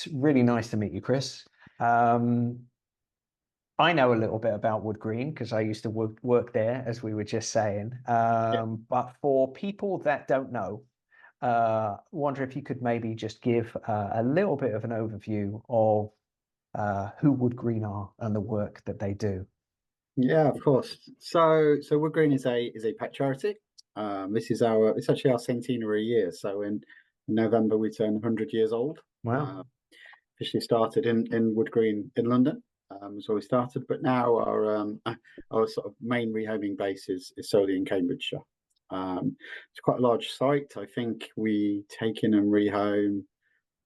It's really nice to meet you, Chris. Um, I know a little bit about Wood Green because I used to work there, as we were just saying. Yeah, But for people that don't know, wonder if you could maybe just give a little bit of an overview of who Wood Green are and the work that they do. yeah, of course. So Wood Green is a pet charity. This is it's actually our centenary year. So in November we turn 100 years old. Wow. Uh, Officially started in Wood Green in London. Is where we started, but now our sort of main rehoming base is solely in Cambridgeshire. It's quite a large site. I think we take in and rehome.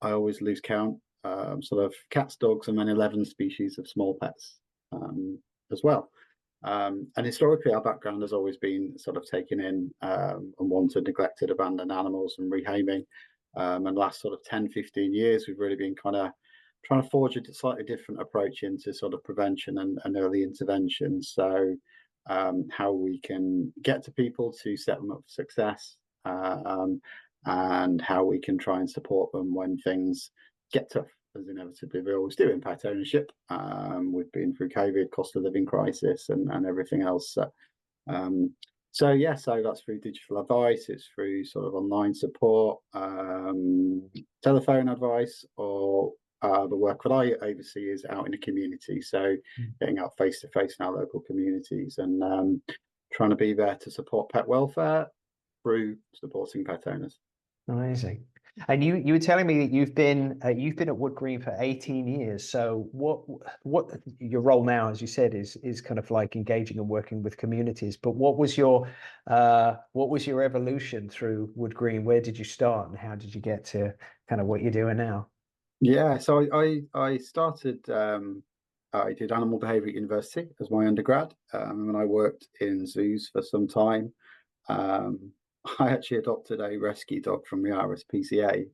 I always lose count. Sort of cats, dogs, and then 11 species of small pets as well. And historically, our background has always been sort of taking in unwanted, neglected, abandoned animals and rehoming. And last sort of 10, 15 years, we've really been kind of trying to forge a slightly different approach into sort of prevention and early intervention. So, how we can get to people to set them up for success, and how we can try and support them when things get tough, as inevitably we always do in pet ownership. We've been through COVID, cost of living crisis, and everything else. Um, so that's through digital advice, it's through sort of online support, telephone advice, or the work that I oversee is out in the community. So getting out face to face in our local communities and trying to be there to support pet welfare through supporting pet owners. Amazing. And you were telling me that you've been at Wood Green for 18 years. So what your role now, as you said, is kind of like engaging and working with communities. But what was your evolution through Wood Green? Where did you start and how did you get to kind of what you're doing now? Yeah, so I started. I did animal behaviour at university as my undergrad, and I worked in zoos for some time. Um, I actually adopted a rescue dog from the RSPCA,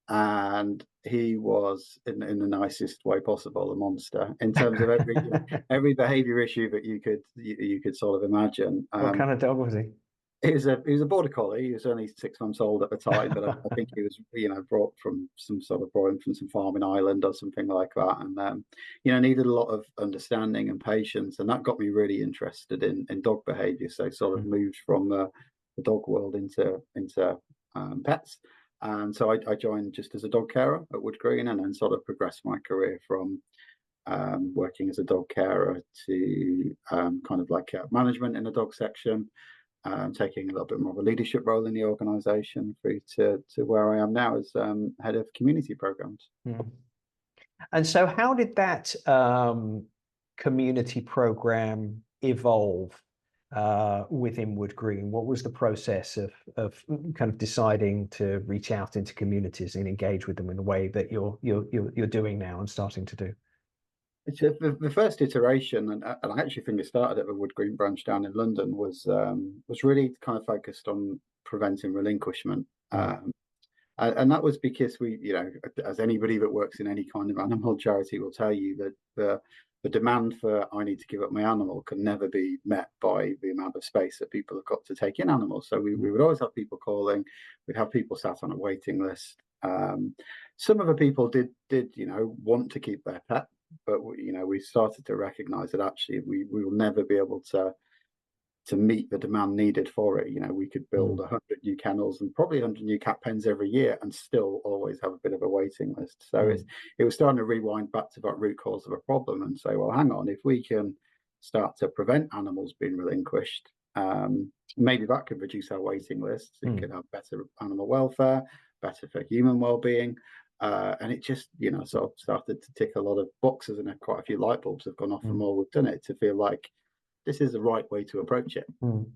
and he was in the nicest way possible a monster in terms of every every behaviour issue that you could sort of imagine. What kind of dog was he? He was a border collie. He was only 6 months old at the time, but I think he was, brought from brought him from some farm in Ireland or something like that, and needed a lot of understanding and patience, and that got me really interested in dog behaviour. So sort of moved from the dog world into pets, and so I joined just as a dog carer at Wood Green, and then sort of progressed my career from working as a dog carer to kind of like management in the dog section, taking a little bit more of a leadership role in the organisation through to where I am now as head of community programs. Mm. And so how did that community program evolve within Wood Green? What was the process of kind of deciding to reach out into communities and engage with them in the way that you're doing now and starting to do? The first iteration, and I actually think it started at the Wood Green branch down in London, was really kind of focused on preventing relinquishment. Mm. And that was because as anybody that works in any kind of animal charity will tell you, that the demand for I need to give up my animal can never be met by the amount of space that people have got to take in animals. So we would always have people calling, we'd have people sat on a waiting list. Some of the people did want to keep their pet, but we started to recognise that actually we will never be able to meet the demand needed for it. We could build Mm. 100 new kennels and probably 100 new cat pens every year and still always have a bit of a waiting list. So Mm. it was starting to rewind back to that root cause of a problem and say, well, hang on, if we can start to prevent animals being relinquished, maybe that could reduce our waiting lists. It could have better animal welfare, better for human well-being. And it just, sort of started to tick a lot of boxes, and quite a few light bulbs have gone off the Mm. more we've done it, to feel like this is the right way to approach it. Mm.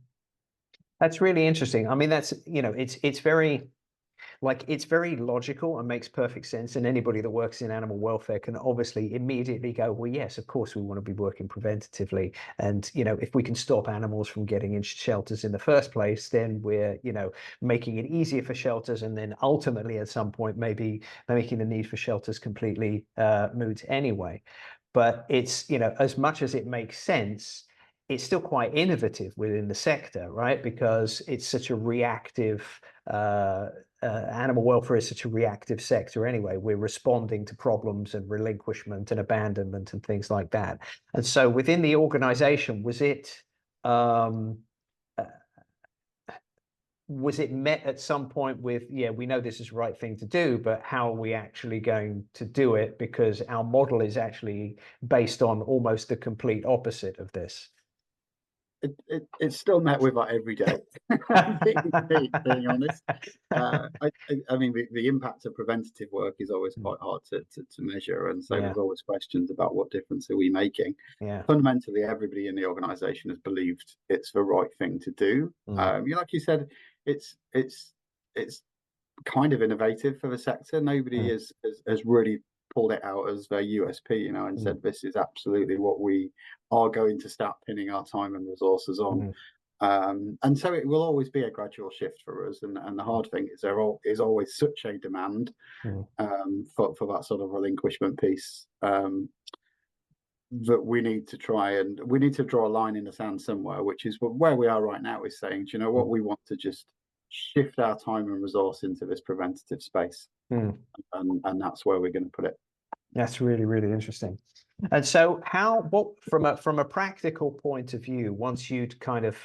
That's really interesting. I mean, it's very logical and makes perfect sense. And anybody that works in animal welfare can obviously immediately go, well, yes, of course, we want to be working preventatively. And, if we can stop animals from getting into shelters in the first place, then we're, making it easier for shelters. And then ultimately, at some point, maybe making the need for shelters completely moot anyway. But it's, as much as it makes sense, it's still quite innovative within the sector, right? Because it's such a reactive, animal welfare is such a reactive sector anyway. We're responding to problems and relinquishment and abandonment and things like that. And so within the organization, um, uh, was it met at some point with, yeah, we know this is the right thing to do, but how are we actually going to do it? Because our model is actually based on almost the complete opposite of this. It's still met with that every day. being honest, I mean, the impact of preventative work is always quite hard to measure, and so Yeah, there's always questions about what difference are we making. yeah. Fundamentally, everybody in the organisation has believed it's the right thing to do. Like you said, it's kind of innovative for the sector. Nobody has really pulled it out as their USP, and said this is absolutely what we are going to start pinning our time and resources on. And so it will always be a gradual shift for us. And the hard thing is there is always such a demand for that sort of relinquishment piece, that we need to draw a line in the sand somewhere, which is where we are right now, is saying, do you know what, we want to just shift our time and resource into this preventative space, and that's where we're going to put it. That's really, really interesting. And so what from a practical point of view, once you'd kind of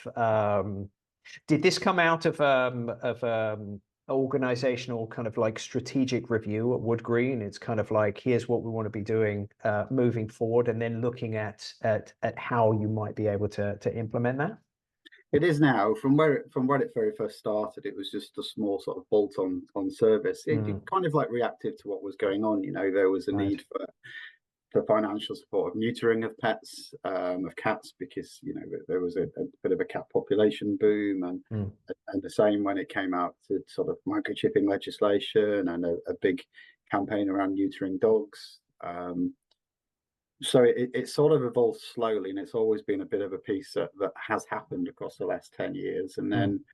did this come out of organizational kind of like strategic review at Wood Green? It's kind of like, here's what we want to be doing moving forward, and then looking at how you might be able to implement that. It is now. From where it very first started, it was just a small sort of bolt-on service. It kind of like reactive to what was going on. There was a need for financial support of neutering of pets, of cats, because there was a bit of a cat population boom, and the same when it came out to sort of microchipping legislation, and a big campaign around neutering dogs. So it sort of evolved slowly, and it's always been a bit of a piece that has happened across the last 10 years. And then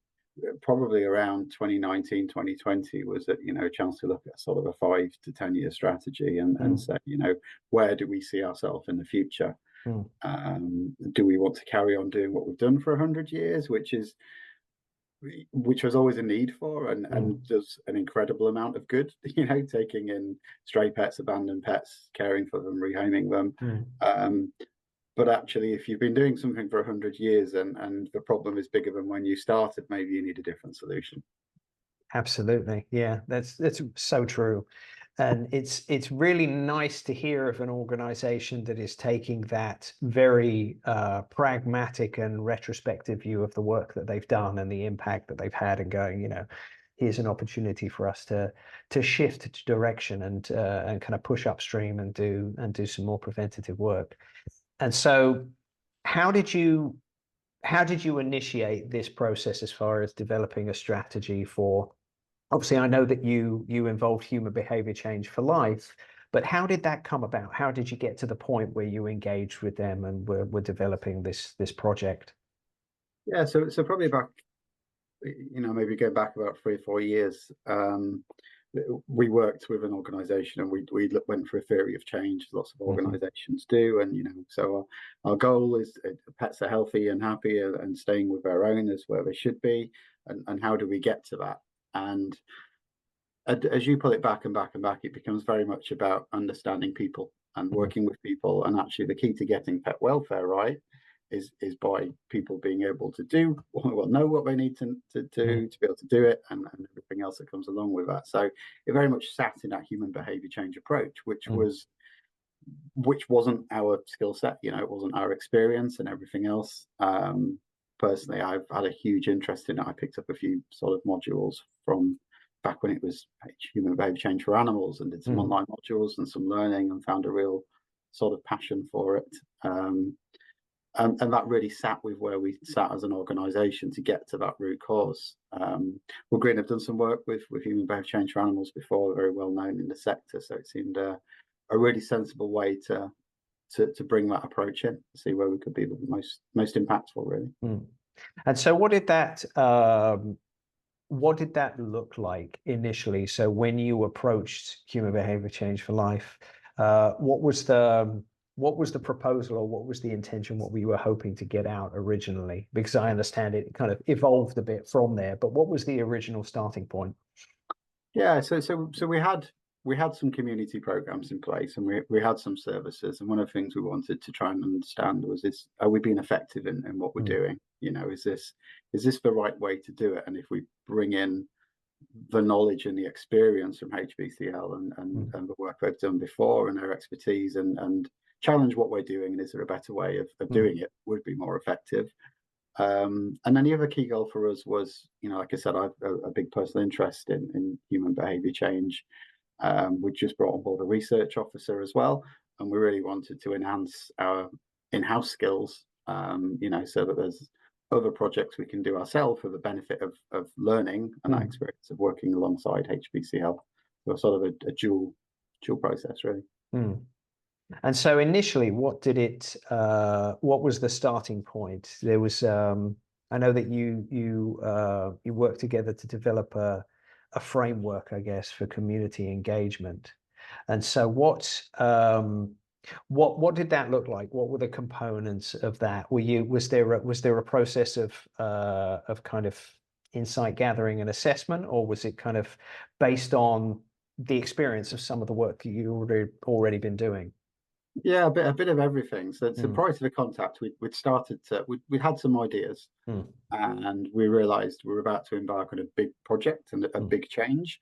probably around 2019, 2020 was a chance to look at sort of a 5 to 10 year strategy, and say, where do we see ourselves in the future? Do we want to carry on doing what we've done for 100 years, which was always a need for, and does an incredible amount of good, taking in stray pets, abandoned pets, caring for them, rehoming them. But actually, if you've been doing something for 100 years and the problem is bigger than when you started, maybe you need a different solution. Absolutely. Yeah, that's so true. And it's really nice to hear of an organization that is taking that very pragmatic and retrospective view of the work that they've done and the impact that they've had, and going, here's an opportunity for us to shift direction and kind of push upstream and do some more preventative work. And so how did you initiate this process as far as developing a strategy for, obviously, I know that you involved Human Behaviour Change for Life, but how did that come about? How did you get to the point where you engaged with them and were developing this project? Yeah, so probably back, maybe go back about 3 or 4 years. We worked with an organisation, and we went for a theory of change. Lots of organisations do, and so our goal is pets are healthy and happy and staying with their owners where they should be, and how do we get to that? And as you pull it back and back and back, it becomes very much about understanding people and working with people. And actually, the key to getting pet welfare right is by people being able to know what they need to be able to do it, and everything else that comes along with that. So it very much sat in that human behaviour change approach, which wasn't our skill set. It wasn't our experience and everything else. Personally, I've had a huge interest in it. I picked up a few sort of modules from back when it was Human Behaviour Change for Animals, and did some online modules and some learning, and found a real sort of passion for it. And that really sat with where we sat as an organisation to get to that root cause. Wood Green have done some work with Human Behaviour Change for Animals before, very well known in the sector, so it seemed a really sensible way to bring that approach in, to see where we could be the most impactful, really. And so what did that look like initially? So when you approached Human Behaviour Change for Life, what was the what was the proposal, or what was the intention, what we were hoping to get out originally? Because I understand it kind of evolved a bit from there, but what was the original starting point? Yeah, so we had some community programs in place, and we had some services, and one of the things we wanted to try and understand was, is are we being effective in what we're doing? You know, is this the right way to do it? And if we bring in the knowledge and the experience from HBCL and the work they've done before and their expertise, and challenge what we're doing, and is there a better way of doing it, would be more effective. And then the other key goal for us was, you know, like I said, I've a big personal interest in human behaviour change. We just brought on board a research officer as well, and we really wanted to enhance our in-house skills, you know, so that there's other projects we can do ourselves for the benefit of learning and that experience of working alongside HBCL. So sort of a dual process, really. And so initially, what was the starting point? There was, I know that you worked together to develop a framework, I guess, for community engagement. And so what did that look like? What were the components of that? Was there a process of kind of insight gathering and assessment, or was it kind of based on the experience of some of the work that you already been doing? Yeah, a bit of everything. So prior to the contact, we'd had some ideas, and we realised we were about to embark on a big project and a big change,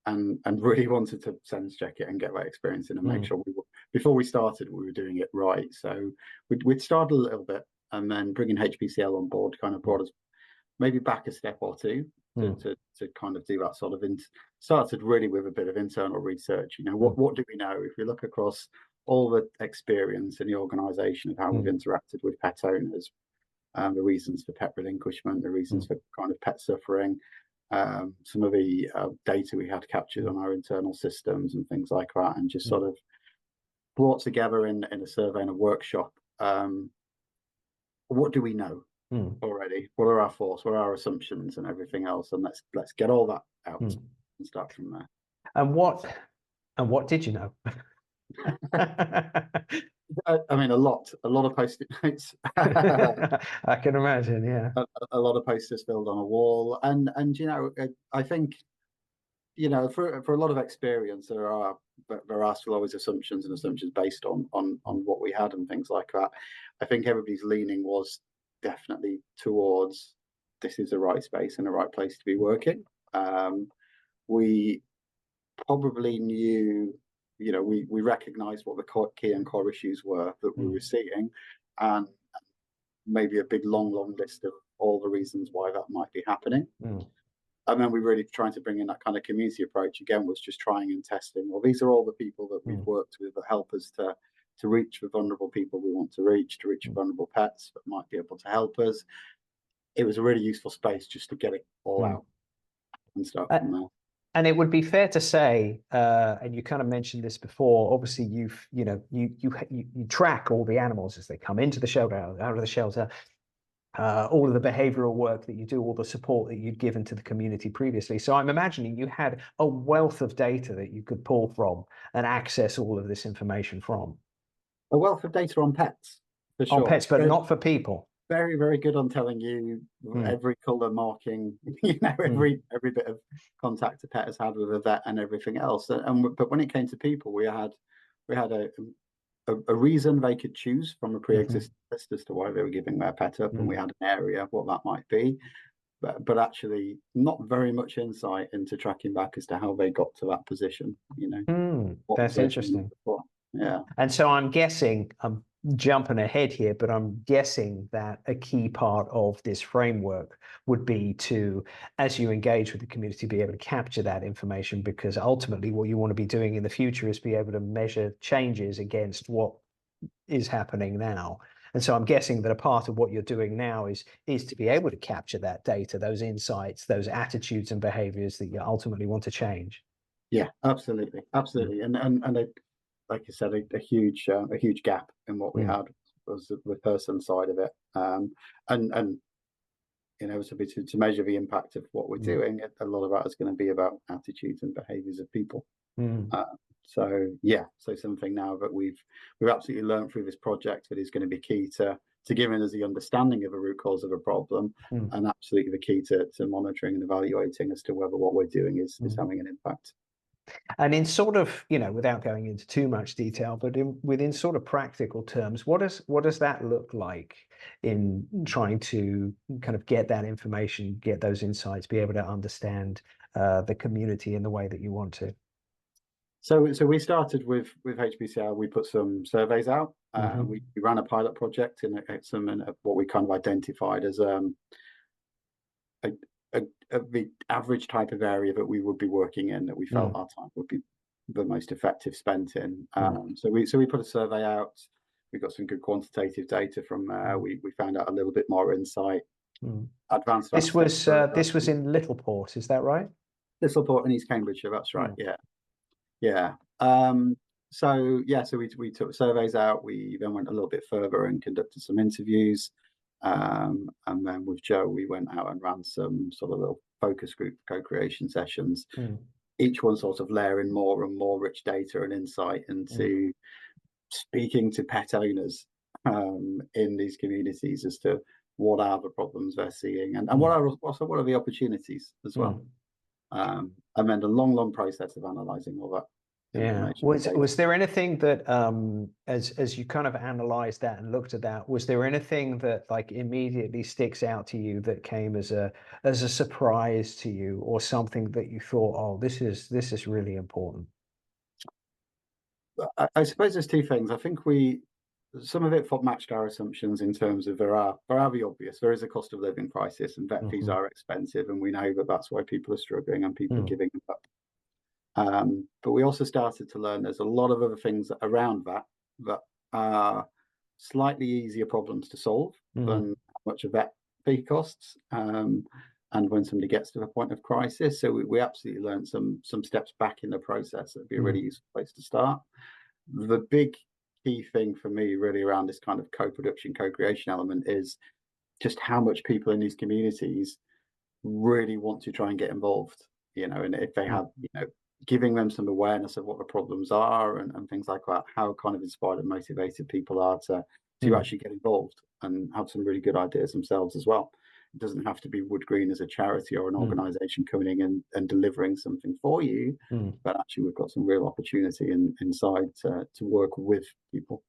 and really wanted to sense check it and get that experience in, and make sure before we started we were doing it right. So we'd started a little bit, and then bringing HBCL on board kind of brought us maybe back a step or two to kind of do that sort of started really with a bit of internal research. You know, what do we know if we look across all the experience in the organisation of how we've interacted with pet owners, the reasons for pet relinquishment, the reasons for kind of pet suffering, some of the data we had captured on our internal systems and things like that, and just sort of brought together in a survey and a workshop. What do we know already? What are our thoughts? What are our assumptions and everything else? And let's get all that out and start from there. And what did you know? I mean, a lot of post-it notes. I can imagine, yeah. A lot of posters filled on a wall, and you know, I think, you know, for a lot of experience, there are still always assumptions based on what we had and things like that. I think everybody's leaning was definitely towards this is the right space and the right place to be working. We probably knew, you know, we recognized what the key and core issues were that we were seeing, and maybe a big long list of all the reasons why that might be happening. And then we really trying to bring in that kind of community approach again, was just trying and testing, well, these are all the people that we've worked with that help us to reach the vulnerable people we want to reach vulnerable pets that might be able to help us. It was a really useful space just to get it all out and start from there. And it would be fair to say, and you kind of mentioned this before, obviously you track all the animals as they come into the shelter, out of the shelter, all of the behavioral work that you do, all the support that you'd given to the community previously. So I'm imagining you had a wealth of data that you could pull from and access all of this information from. A wealth of data on pets, for sure. On pets, but not for people. Very, very good on telling you every colour marking, you know, every bit of contact a pet has had with a vet and everything else. But when it came to people, we had a reason they could choose from a pre-existing list as to why they were giving their pet up, and we had an area of what that might be, but actually not very much insight into tracking back as to how they got to that position. You know, that's interesting. Yeah. And so I'm guessing, I'm jumping ahead here, but I'm guessing that a key part of this framework would be to, as you engage with the community, be able to capture that information, because ultimately what you want to be doing in the future is be able to measure changes against what is happening now. And so I'm guessing that a part of what you're doing now is to be able to capture that data, those insights, those attitudes and behaviors that you ultimately want to change. Yeah, absolutely. And like you said, a huge gap in what we had was the person side of it, and you know, to measure the impact of what we're doing, a lot of that is going to be about attitudes and behaviours of people. So yeah, so something now that we've absolutely learned through this project that is going to be key to giving us the understanding of a root cause of a problem, Mm. and absolutely the key to monitoring and evaluating as to whether what we're doing is Mm. having an impact. And in sort of, without going into too much detail, but within sort of practical terms, what does that look like in trying to kind of get that information, get those insights, be able to understand the community in the way that you want to? So we started with HBCL. We put some surveys out. Mm-hmm. We ran a pilot project in what we kind of identified as a, the average type of area that we would be working in, that we felt our time would be the most effective spent in. So we put a survey out. We got some good quantitative data from there. We found out a little bit more insight. Advanced This was this was in Littleport, is that right? Littleport in East Cambridgeshire. That's right. Yeah. So we took surveys out. We then went a little bit further and conducted some interviews. And then with Joe, we went out and ran some sort of little focus group co-creation sessions. Each one sort of layering more and more rich data and insight into speaking to pet owners in these communities as to what are the problems they're seeing, and what are the opportunities as well. And then the long process of analysing all that. Yeah. Was there anything that as you kind of analyzed that and looked at that, was there anything that like immediately sticks out to you that came as a surprise to you, or something that you thought, oh, this is really important? I suppose there's two things. I think some of it matched our assumptions in terms of there are the obvious. There is a cost of living crisis, and vet fees are expensive, and we know that that's why people are struggling and people are giving up. But we also started to learn there's a lot of other things around that are slightly easier problems to solve than how much a vet fee costs. And when somebody gets to the point of crisis, so we absolutely learned some steps back in the process. That'd be a really useful place to start. The big key thing for me really around this kind of co-production, co-creation element is just how much people in these communities really want to try and get involved, and if they have, giving them some awareness of what the problems are and things like that, how kind of inspired and motivated people are to actually get involved and have some really good ideas themselves as well. It doesn't have to be Wood Green as a charity or an organisation coming in and delivering something for you, but actually we've got some real opportunity inside to work with people.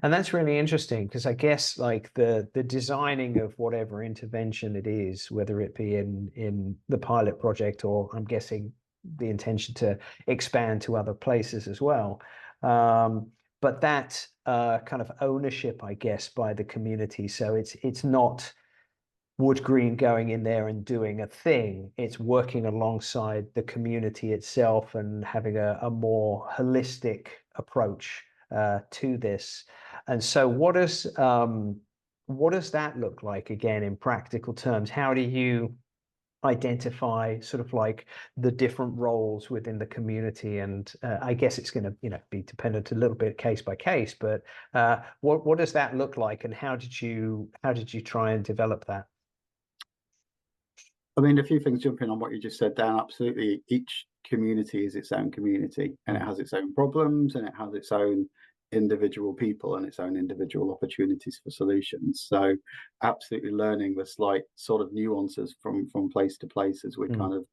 And that's really interesting, because I guess like the designing of whatever intervention it is, whether it be in the pilot project, or I'm guessing the intention to expand to other places as well. But that kind of ownership, I guess, by the community. So it's not Wood Green going in there and doing a thing. It's working alongside the community itself and having a more holistic approach to this. And so what does that look like again in practical terms? How do you identify sort of like the different roles within the community? And I guess it's going to be dependent a little bit case by case, but what does that look like, and how did you try and develop that? I mean, a few things jumping on what you just said, Dan. Absolutely, each community is its own community, and it has its own problems, and it has its own individual people and its own individual opportunities for solutions. So absolutely learning the slight sort of nuances from place to place as we kind of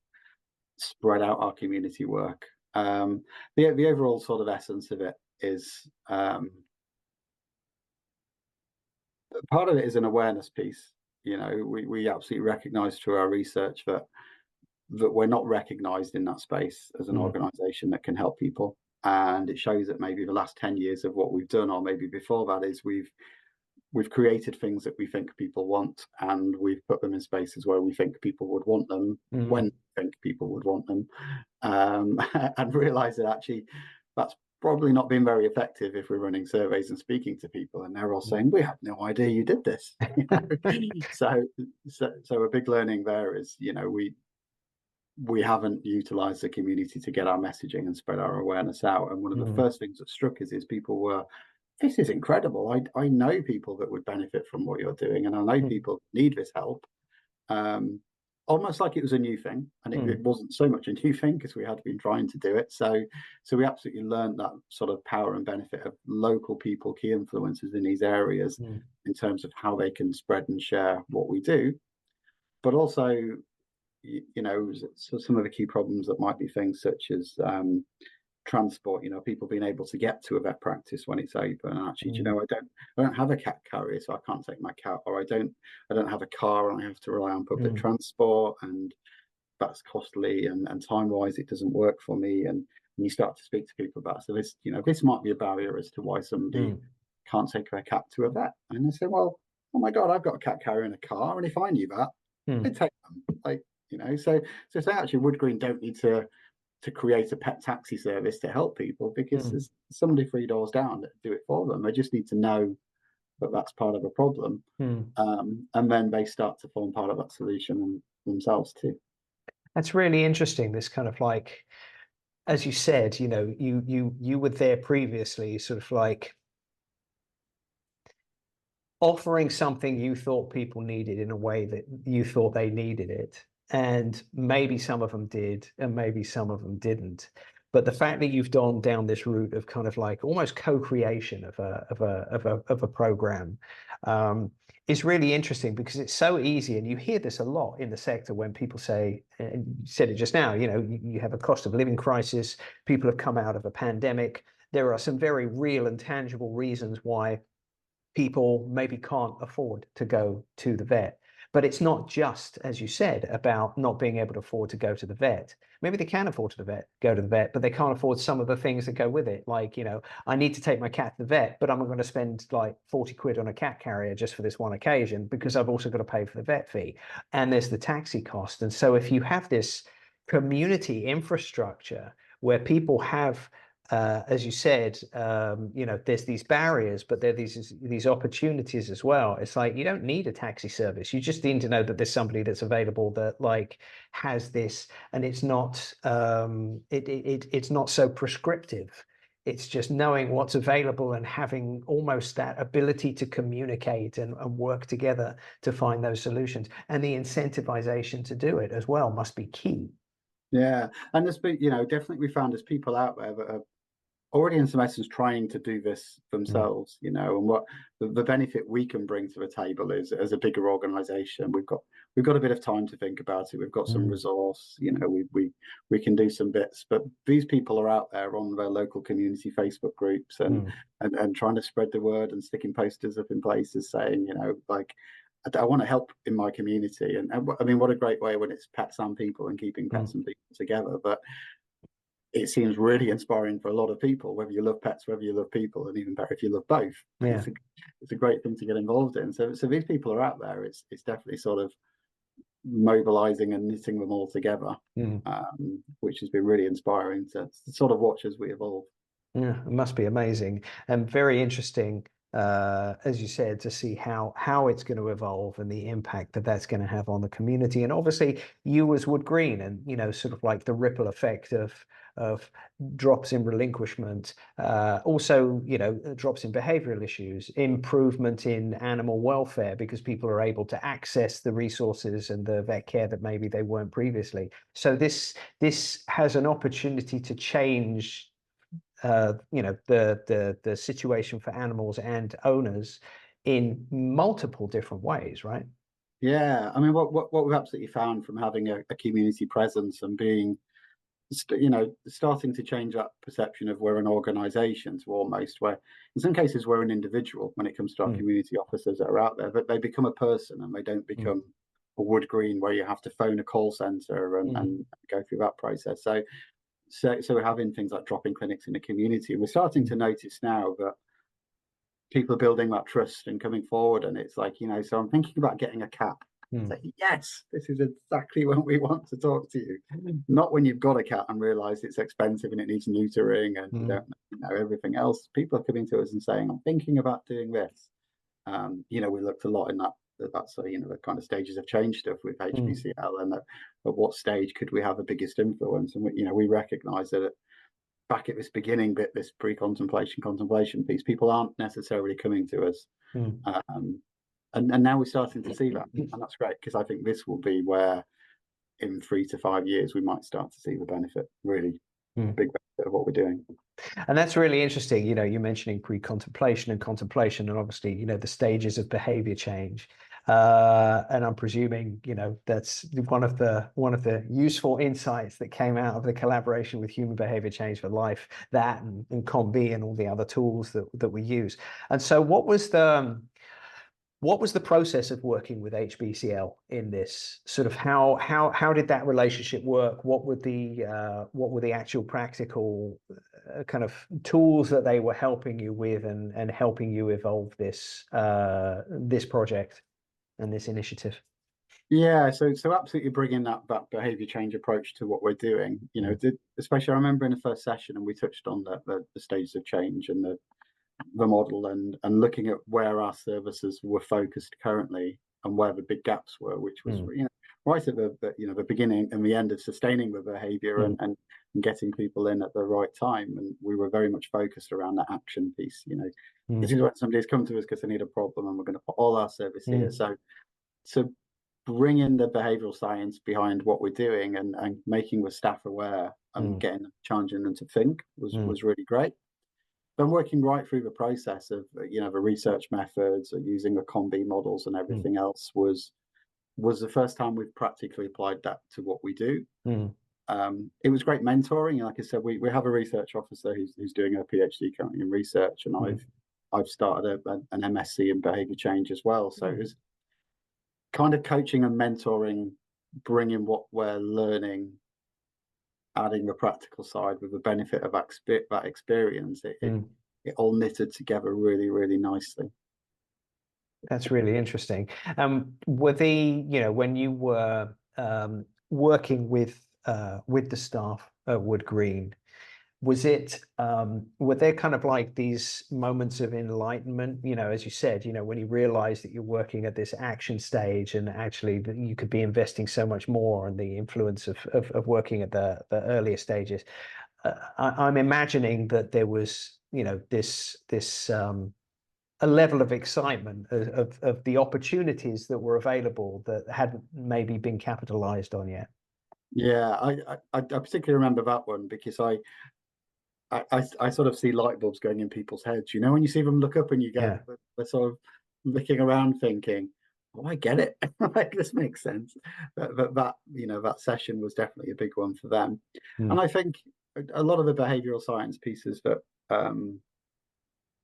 spread out our community work. The overall sort of essence of it is part of it is an awareness piece. We absolutely recognize through our research that we're not recognized in that space as an organization that can help people. And it shows that maybe the last 10 years of what we've done, or maybe before that, is we've created things that we think people want, and we've put them in spaces where we think people would want them, when we think people would want them, and realize that actually that's probably not been very effective if we're running surveys and speaking to people and they're all saying, we had no idea you did this. So a big learning there is, we haven't utilized the community to get our messaging and spread our awareness out. And one of the first things that struck us is people were, this is incredible. I know people that would benefit from what you're doing, and I know people need this help. almost like it was a new thing, and it wasn't so much a new thing because we had been trying to do it. So we absolutely learned that sort of power and benefit of local people, key influencers in these areas, in terms of how they can spread and share what we do, but also, so some of the key problems that might be things such as transport, people being able to get to a vet practice when it's open. And actually, I don't have a cat carrier, so I can't take my cat, or I don't have a car and I have to rely on public transport, and that's costly, and time wise it doesn't work for me. And you start to speak to people about, so this might be a barrier as to why somebody can't take their cat to a vet. And they say, well, oh my god, I've got a cat carrier in a car, and if I knew that, I'd take them. So say actually Wood Green don't need to create a pet taxi service to help people, because there's somebody 3 doors down that do it for them. They just need to know that that's part of a problem, and then they start to form part of that solution themselves too. That's really interesting. This kind of like, as you said, you were there previously, sort of like offering something you thought people needed in a way that you thought they needed it. And maybe some of them did, and maybe some of them didn't. But the fact that you've gone down this route of kind of like almost co-creation of a program is really interesting, because it's so easy, and you hear this a lot in the sector when people say, and you said it just now, you have a cost of living crisis, people have come out of a pandemic. There are some very real and tangible reasons why people maybe can't afford to go to the vet. But it's not just, as you said, about not being able to afford to go to the vet. Maybe they can afford to go to the vet, but they can't afford some of the things that go with it. Like, I need to take my cat to the vet, but I'm not going to spend like 40 quid on a cat carrier just for this one occasion, because I've also got to pay for the vet fee. And there's the taxi cost. And so if you have this community infrastructure where people have, as you said, there's these barriers, but there are these opportunities as well. It's like, you don't need a taxi service. You just need to know that there's somebody that's available that like has this, and it's not it's not so prescriptive. It's just knowing what's available and having almost that ability to communicate and work together to find those solutions. And the incentivization to do it as well must be key. Yeah, and there's been, definitely we found there's people out there that are already in some essence trying to do this themselves, and what the benefit we can bring to the table is, as a bigger organization, we've got a bit of time to think about it. We've got some resource, we can do some bits, but these people are out there on their local community Facebook groups and trying to spread the word and sticking posters up in places saying, like, I want to help in my community. And I mean, what a great way when it's pets and people and keeping pets and people together. But it seems really inspiring for a lot of people, whether you love pets, whether you love people, and even better if you love both. Yeah. It's a great thing to get involved in. So these people are out there. It's definitely sort of mobilizing and knitting them all together, which has been really inspiring to sort of watch as we evolve. Yeah, it must be amazing and very interesting, as you said, to see how it's going to evolve and the impact that that's going to have on the community. And obviously, you as Wood Green, and sort of like the ripple effect of drops in relinquishment, also drops in behavioral issues, improvement in animal welfare because people are able to access the resources and the vet care that maybe they weren't previously. So this has an opportunity to change the situation for animals and owners in multiple different ways, right? Yeah, I mean, what we've absolutely found from having a community presence and being, starting to change that perception of we're an organisation to almost where, in some cases, we're an individual when it comes to our community officers that are out there, but they become a person and they don't become a Wood Green where you have to phone a call centre and go through that process. So we're having things like drop-in clinics in the community. And we're starting to notice now that people are building that trust and coming forward. And it's like, so I'm thinking about getting a cat. It's like, yes, this is exactly when we want to talk to you. Not when you've got a cat and realise it's expensive and it needs neutering and you don't know everything else. People are coming to us and saying, I'm thinking about doing this. We looked a lot in that's the kind of stages of change stuff with HBCL and at what stage could we have the biggest influence. And we recognise that back at this beginning bit, this contemplation piece, people aren't necessarily coming to us, and now we're starting to see that, and that's great because I think this will be where in 3 to 5 years, we might start to see the benefit, really big benefit of what we're doing. And that's really interesting. You're mentioning pre-contemplation and contemplation, and obviously, the stages of behavior change. And I'm presuming, that's one of the useful insights that came out of the collaboration with Human Behavior Change for Life, that and COM-B and all the other tools that we use. And so what was the process of working with HBCL in this? Sort of how did that relationship work? What were the actual practical kind of tools that they were helping you with and helping you evolve this project and this initiative? Yeah, so absolutely bringing that behavior change approach to what we're doing. Especially I remember in the first session, and we touched on the stages of change and the model, and looking at where our services were focused currently and where the big gaps were, which was right at the beginning and the end of sustaining the behavior and getting people in at the right time. And we were very much focused around that action piece. This is when somebody's come to us because they need a problem, and we're going to put all our service here. So bringing the behavioral science behind what we're doing and making the staff aware and challenging them to think was really great. Then working right through the process of the research methods, using the COM-B models and everything else was the first time we've practically applied that to what we do. It was great mentoring. Like I said, we have a research officer who's doing a PhD currently in research, and I've started an MSc in behavior change as well. So it was kind of coaching and mentoring, bringing what we're learning, adding the practical side with the benefit of that experience. It all knitted together really, really nicely. That's really interesting. Were when you were working with the staff at Wood Green, were there kind of like these moments of enlightenment, as you said, when you realize that you're working at this action stage and actually that you could be investing so much more on the influence of working at the earlier stages? I'm imagining that there was, this a level of excitement of the opportunities that were available that hadn't maybe been capitalized on yet. Yeah, I particularly remember that one because I sort of see light bulbs going in people's heads. When you see them look up and you get they're sort of looking around thinking, "Oh, I get it. Like, this makes sense." That session was definitely a big one for them. And I think a lot of the behavioral science pieces that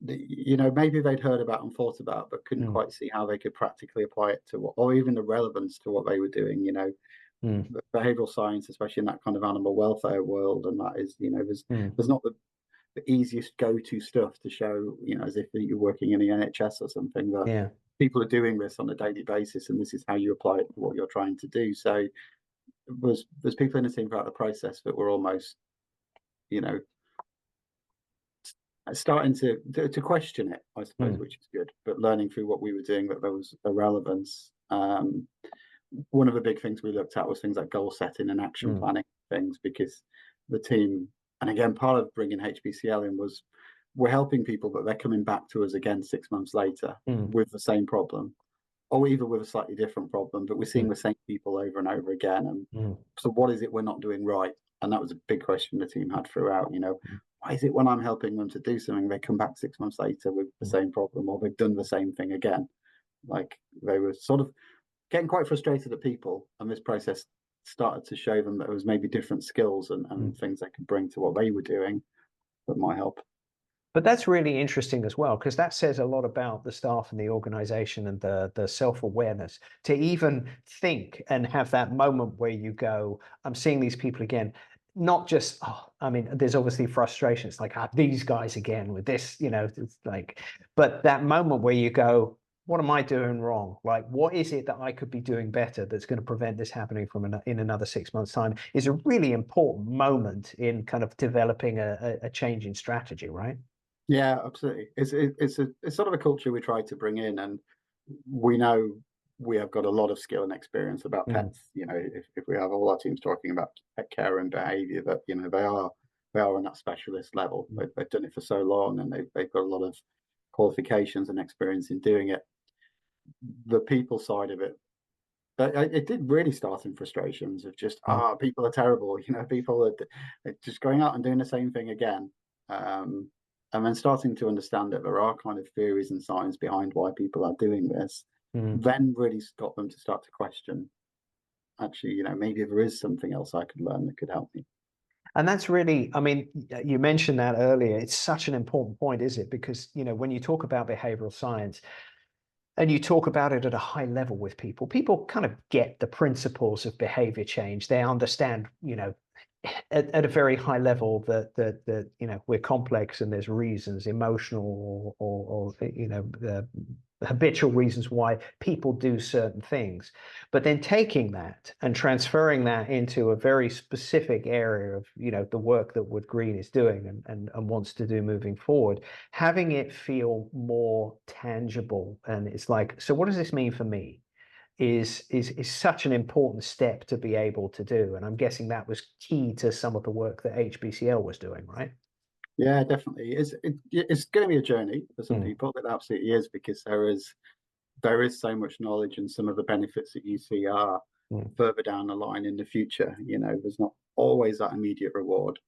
maybe they'd heard about and thought about, but couldn't quite see how they could practically apply it to or even the relevance to what they were doing. Behavioral science, especially in that kind of animal welfare world, and that is, there's not the easiest go-to stuff to show, as if you're working in the NHS or something, that people are doing this on a daily basis, and this is how you apply it to what you're trying to do. So there's people in the team throughout the process that were almost, starting to question it, I suppose, which is good, but learning through what we were doing that there was a relevance. One of the big things we looked at was things like goal setting and action planning things, because the team, and again, part of bringing HBCL in was we're helping people, but they're coming back to us again 6 months later with the same problem, or even with a slightly different problem, but we're seeing the same people over and over again. And so what is it we're not doing right? And that was a big question the team had throughout. Why is it when I'm helping them to do something, they come back 6 months later with the same problem, or they've done the same thing again? Like, they were sort of getting quite frustrated at people, and this process started to show them that there was maybe different skills and things they could bring to what they were doing that might help. But that's really interesting as well, because that says a lot about the staff and the organization and the self-awareness to even think and have that moment where you go, I'm seeing these people again. Not just, there's obviously frustration. It's like, these guys again with this, it's like, but that moment where you go, what am I doing wrong? Like, what is it that I could be doing better that's going to prevent this happening in another 6 months' time is a really important moment in kind of developing a change in strategy, right? Yeah, absolutely. It's sort of a culture we try to bring in, and we know we have got a lot of skill and experience about pets. If we have all our teams talking about pet care and behavior, that they are on that specialist level. They've done it for so long, and they've got a lot of qualifications and experience in doing it. The people side of it But it did really start in frustrations of just, Mm. people are terrible, people are just going out and doing the same thing again. And then starting to understand that there are kind of theories and science behind why people are doing this, Mm. then really got them to start to question, actually, maybe there is something else I could learn that could help me. And that's really, I mean, you mentioned that earlier. It's such an important point, is it? Because, when you talk about behavioral science and you talk about it at a high level with people, people kind of get the principles of behavior change. They understand, at a very high level that we're complex and there's reasons, emotional or habitual reasons why people do certain things. But then taking that and transferring that into a very specific area of the work that Wood Green is doing and wants to do moving forward, having it feel more tangible. And it's like, so what does this mean for me? Is such an important step to be able to do. And I'm guessing that was key to some of the work that HBCL was doing, right? Yeah, definitely. It's going to be a journey for some Mm. people. It absolutely is, because there is so much knowledge, and some of the benefits that you see are Mm. further down the line in the future. There's not always that immediate reward.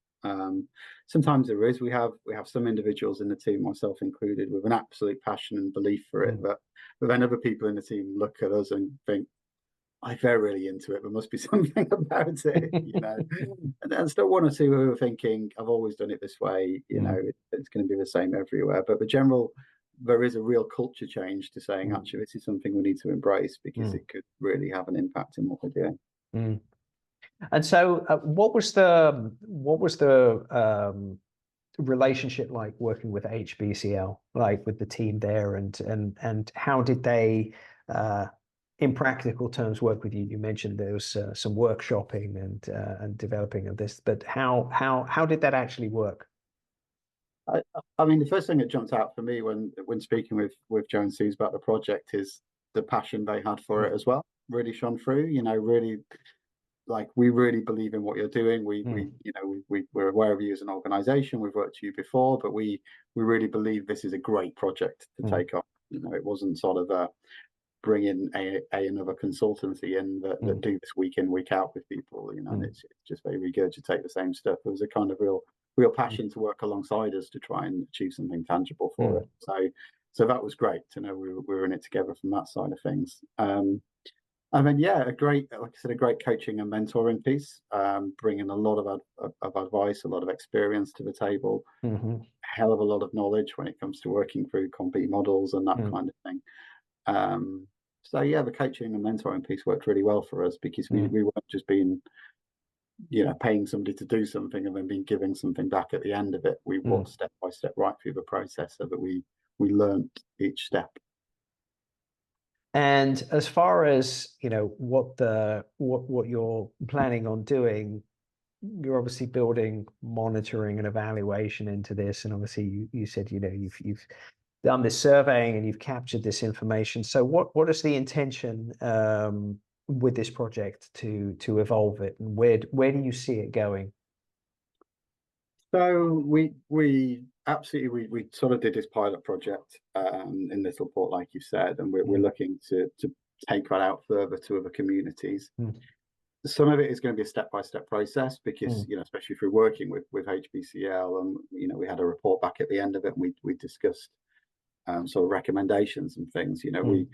Sometimes there is. We have some individuals in the team, myself included, with an absolute passion and belief for it. Mm. But then other people in the team look at us and think, "I they're really into it. There must be something about it." And still one or two who are thinking, "I've always done it this way. Mm. It's going to be the same everywhere." But there is a real culture change to saying, Mm. actually, this is something we need to embrace, because Mm. it could really have an impact in what we're doing. Mm. And so, what was the relationship like working with HBCL, like with the team there, and how did they, uh, in practical terms, work with you? You mentioned there was some workshopping and developing of this, but how did that actually work? I mean, the first thing that jumped out for me when speaking with Joe and Suze about the project is the passion they had for it Mm. as well. Really shone through. Really, like, we really believe in what you're doing. Mm. We're aware of you as an organization. We've worked with you before, but we really believe this is a great project to Mm. take on. It wasn't sort of a bring in another consultancy in that Mm. do this week in, week out with people. And Mm. it's just they regurgitate the same stuff. There was a kind of real Mm. passion to work alongside us to try and achieve something tangible for Mm. it. So that was great to know we were in it together from that side of things. And then, yeah, like I said, a great coaching and mentoring piece, bringing a lot of advice, a lot of experience to the table, Mhm. a hell of a lot of knowledge when it comes to working through compete models and that Mm. kind of thing. So yeah, the coaching and mentoring piece worked really well for us, because we Mm. we weren't just being, paying somebody to do something and then being giving something back at the end of it. We Mm. walked step by step right through the process so that we learned each step. And as far as what you're planning on doing, you're obviously building monitoring and evaluation into this, and obviously you said you've done this surveying and you've captured this information. So what is the intention with this project to evolve it, and where do you see it going? So we absolutely we sort of did this pilot project in Little Port, like you said, and we're Mm. looking to take that out further to other communities. Mm. Some of it is going to be a step-by-step process, because Mm. especially if we're working with HBCL, and we had a report back at the end of it, and we discussed sort of recommendations and things. Mm.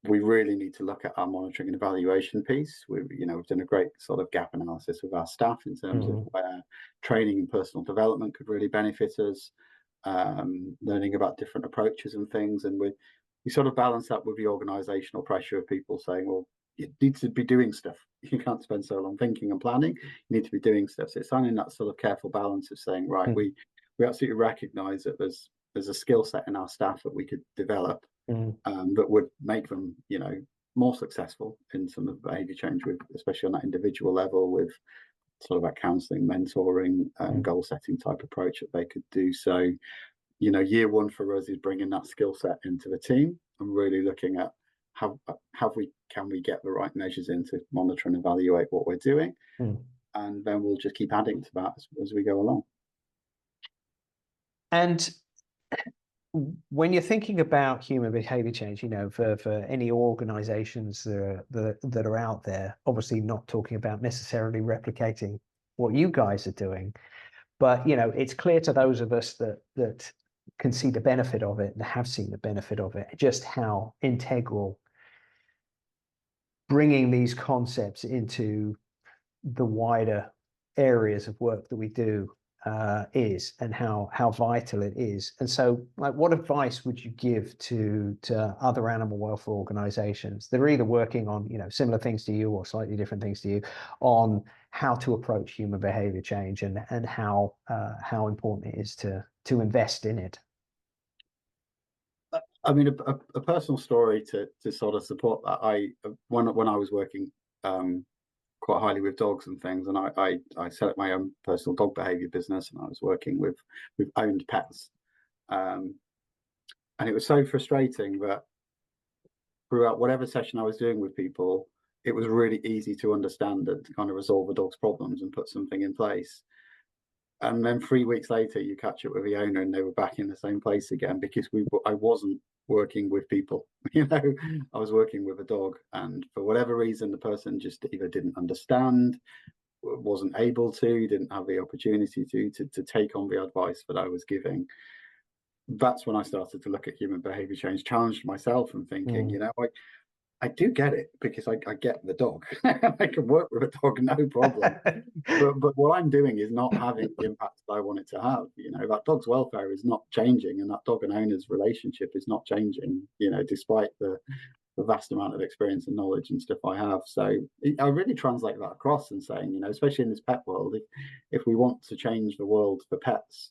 We really need to look at our monitoring and evaluation piece. We've done a great sort of gap analysis with our staff in terms of Mm. where training and personal development could really benefit us, learning about different approaches and things. And we sort of balance that with the organizational pressure of people saying, well, you need to be doing stuff. You can't spend so long thinking and planning. You need to be doing stuff. So it's finding that sort of careful balance of saying, right, Mm. we absolutely recognize that there's a skill set in our staff that we could develop, Mm. that would make them, more successful in some of the behaviour change, with especially on that individual level, with sort of that counselling, mentoring, Mm. goal setting type approach that they could do. So, year one for us is bringing that skill set into the team and really looking at how can we get the right measures in to monitor and evaluate what we're doing, Mm. and then we'll just keep adding to that as we go along. And When you're thinking about human behavior change, you know, for any organizations that are out there, obviously not talking about necessarily replicating what you guys are doing, but you know, it's clear to those of us that can see the benefit of it and have seen the benefit of it, just how integral bringing these concepts into the wider areas of work that we do is, and how vital it is. And so, like, what advice would you give to other animal welfare organizations that are either working on, you know, similar things to you or slightly different things to you, on how to approach human behavior change, and how important it is to invest in it? I mean, a personal story to sort of support that. When I was working quite highly with dogs and things, and I set up my own personal dog behavior business, and I was working with owned pets, and it was so frustrating that throughout whatever session I was doing with people, it was really easy to understand and to kind of resolve a dog's problems and put something in place. And then 3 weeks later, you catch up with the owner, and they were back in the same place again because I wasn't working with people. You know, I was working with a dog, and for whatever reason, the person just either didn't understand, wasn't able to, didn't have the opportunity to take on the advice that I was giving. That's when I started to look at human behavior change, challenged myself and thinking, you Mm. know, I do get it because I get the dog. I can work with a dog, no problem. But what I'm doing is not having the impact that I want it to have. You know, that dog's welfare is not changing, and that dog and owner's relationship is not changing. You know, despite the vast amount of experience and knowledge and stuff I have. So I really translate that across and saying, you know, especially in this pet world, if we want to change the world for pets,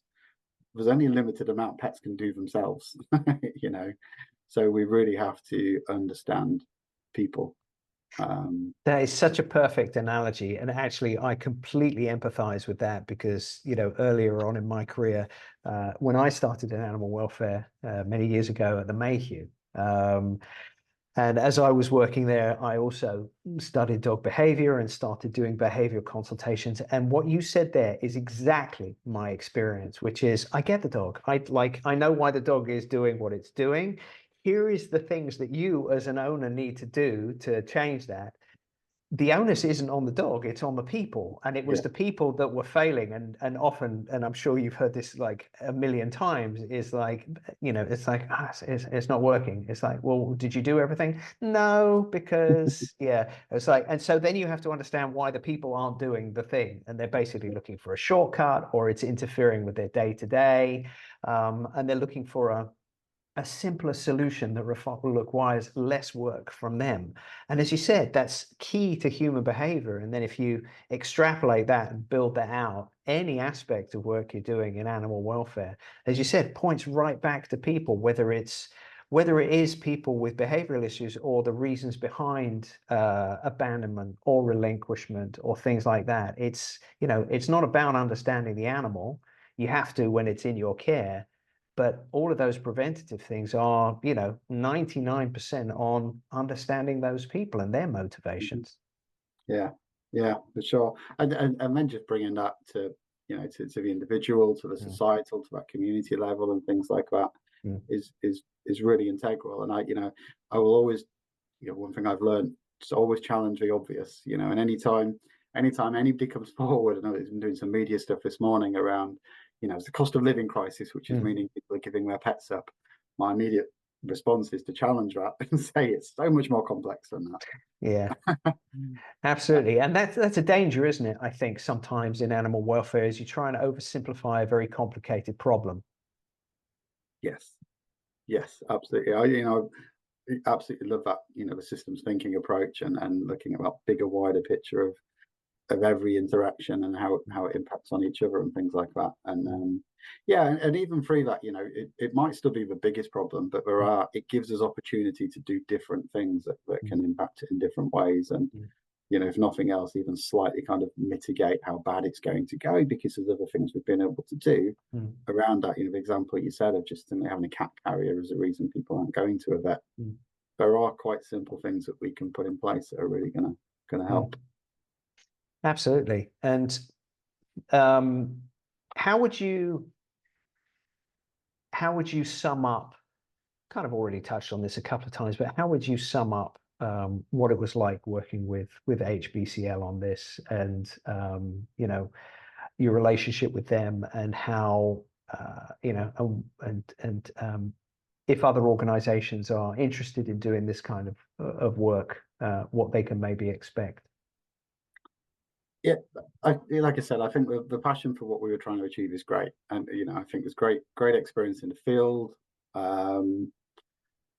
there's only a limited amount pets can do themselves. You know, so we really have to understand people. That is such a perfect analogy. And actually, I completely empathize with that because, you know, earlier on in my career, when I started in animal welfare many years ago at the Mayhew, and as I was working there, I also studied dog behavior and started doing behavior consultations. And what you said there is exactly my experience, which is I get the dog. I know why the dog is doing what it's doing. Here is the things that you as an owner need to do to change that. The onus isn't on the dog, it's on the people. And it was Yeah. the people that were failing. And often, and I'm sure you've heard this like a million times, is like, you know, it's like, it's not working. It's like, well, did you do everything? No, because yeah. It's like, and so then you have to understand why the people aren't doing the thing. And they're basically looking for a shortcut, or it's interfering with their day to day. And they're looking for a simpler solution that requires less work from them. And as you said, that's key to human behavior. And then if you extrapolate that and build that out, any aspect of work you're doing in animal welfare, as you said, points right back to people, whether it is people with behavioral issues or the reasons behind abandonment or relinquishment or things like that. It's, you know, it's not about understanding the animal. You have to when it's in your care, but all of those preventative things are, you know, 99% on understanding those people and their motivations. Yeah, yeah, for sure. And then just bringing that to, you know, to the individual, to the Mm, societal, to that community level, and things like that mm, is really integral. And you know, I will always, you know, one thing I've learned is always challenge the obvious. You know, and anytime anybody comes forward, and I've been doing some media stuff this morning around, you know, it's the cost of living crisis, which is mm. meaning people are giving their pets up. My immediate response is to challenge that and say it's so much more complex than Yeah, that. absolutely. And that's a danger, isn't it? I think sometimes in animal welfare is you try and oversimplify a very complicated problem. Yes, yes, absolutely. I absolutely love that, you know, the systems thinking approach and looking at that bigger, wider picture of every interaction and how it impacts on each other and things like that. And Mm, yeah, and even through that, you know, it might still be the biggest problem, but it gives us opportunity to do different things that mm, can impact it in different ways. And mm, you know, if nothing else, even slightly kind of mitigate how bad it's going to go because of other things we've been able to do mm, around that. You know, the example you said of just simply having a cat carrier as a reason people aren't going to a vet. mm, There are quite simple things that we can put in place that are really gonna mm. help. Absolutely. And um, how would you how would you sum up, kind of already touched on this a couple of times, but how would you sum up what it was like working with HBCL on this, and you know, your relationship with them, and how you know, and if other organizations are interested in doing this kind of work, what they can maybe expect? Yeah, like I said, I think the passion for what we were trying to achieve is great, and you know, I think there's great experience in the field.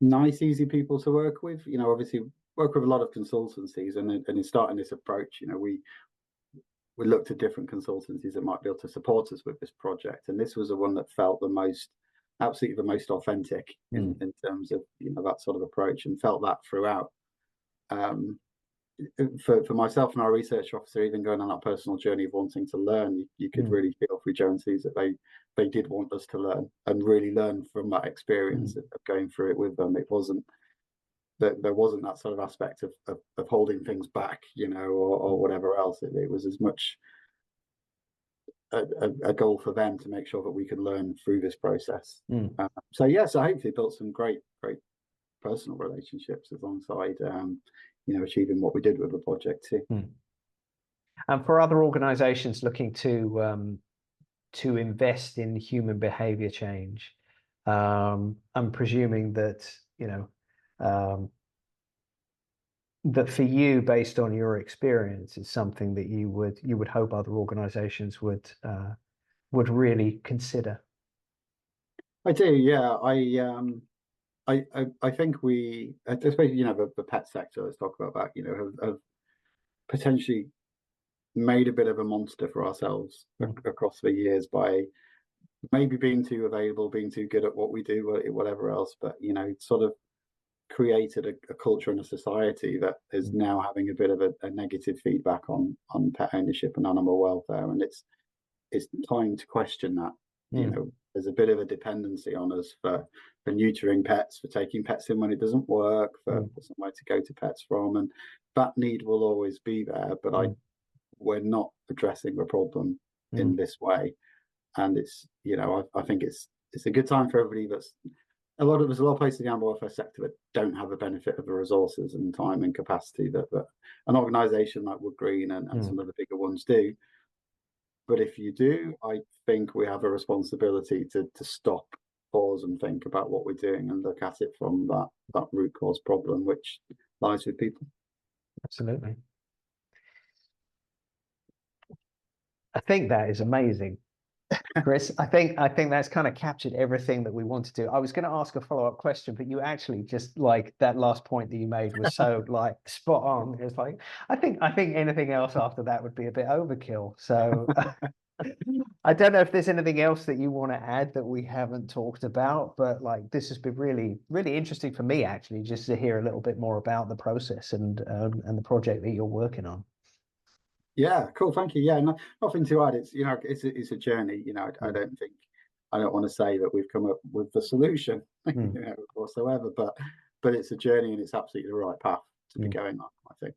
Nice, easy people to work with. You know, obviously work with a lot of consultancies, and in starting this approach, you know, we looked at different consultancies that might be able to support us with this project, and this was the one that felt absolutely the most authentic in terms of, you know, that sort of approach, and felt that throughout. For myself and our research officer, even going on that personal journey of wanting to learn, you could really feel through Joe and C's that they did want us to learn, and really learn from that experience of going through it with them. It wasn't that there wasn't that sort of aspect of holding things back, you know, or whatever else. It was as much a goal for them to make sure that we could learn through this process. So yeah, so hopefully built some great personal relationships alongside you know, achieving what we did with the project too. And for other organizations looking to invest in human behavior change, I'm presuming that, you know, that for you, based on your experience, is something that you would hope other organizations would really consider. I do, yeah. I think we, especially, you know, the pet sector, let's talk about that, you know, have potentially made a bit of a monster for ourselves across the years by maybe being too available, being too good at what we do, whatever else. But, you know, sort of created a culture and a society that is now having a bit of a negative feedback on pet ownership and animal welfare. And it's time to question that. You know, there's a bit of a dependency on us for neutering pets, for taking pets in when it doesn't work, for somewhere to go to pets from, and that need will always be there. But we're not addressing the problem in this way, and it's, you know, I think it's a good time for everybody. There's a lot of places in the animal welfare sector that don't have the benefit of the resources and time and capacity that an organisation like Wood Green and some of the bigger ones do. But if you do, I think we have a responsibility to stop, pause, and think about what we're doing, and look at it from that root cause problem, which lies with people. Absolutely. I think that is amazing, Chris. I think that's kind of captured everything that we want to do. I was going to ask a follow-up question, but you actually just, like, that last point that you made was so like spot on. It's like, I think anything else after that would be a bit overkill. So I don't know if there's anything else that you want to add that we haven't talked about, but like, this has been really, really interesting for me, actually, just to hear a little bit more about the process and the project that you're working on. Yeah, cool. Thank you. Yeah, nothing to add. It's, you know, it's a journey. You know, I don't want to say that we've come up with the solution, you know, whatsoever. But it's a journey, and it's absolutely the right path to be going on, I think.